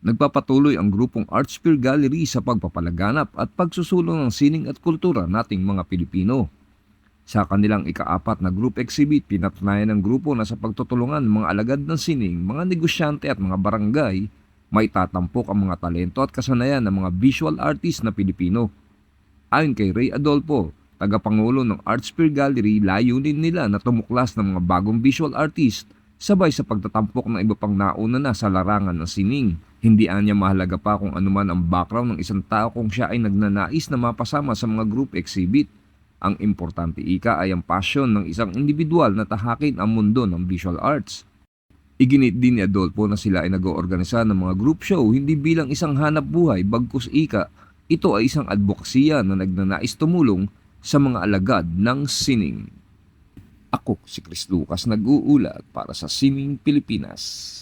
Nagpapatuloy ang grupong Artsphere Gallery sa pagpapalaganap at pagsusulong ng sining at kultura nating mga Pilipino. Sa kanilang ika-4 na group exhibit, pinatunayan ng grupo na sa pagtutulungan ng mga alagad ng sining, mga negosyante at mga barangay, may tatampok ang mga talento at kasanayan ng mga visual artist na Pilipino. Ayon kay Ray Adolfo, tagapangulo ng Artsphere Gallery, layunin nila na tumuklas ng mga bagong visual artist sabay sa pagtatampok ng iba pang nauna na sa larangan ng sining. Hindi anya mahalaga pa kung anuman ang background ng isang tao kung siya ay nagnanais na mapasama sa mga group exhibit. Ang importante ika ay ang passion ng isang individual na tahakin ang mundo ng visual arts. Iginit din ni Adolfo na sila ay nag-oorganisa ng mga group show hindi bilang isang hanap buhay bagkus ika, ito ay isang advokasya na nagnanais tumulong sa mga alagad ng sining. Ako si Chris Lucas nag-uulat para sa Sining Pilipinas.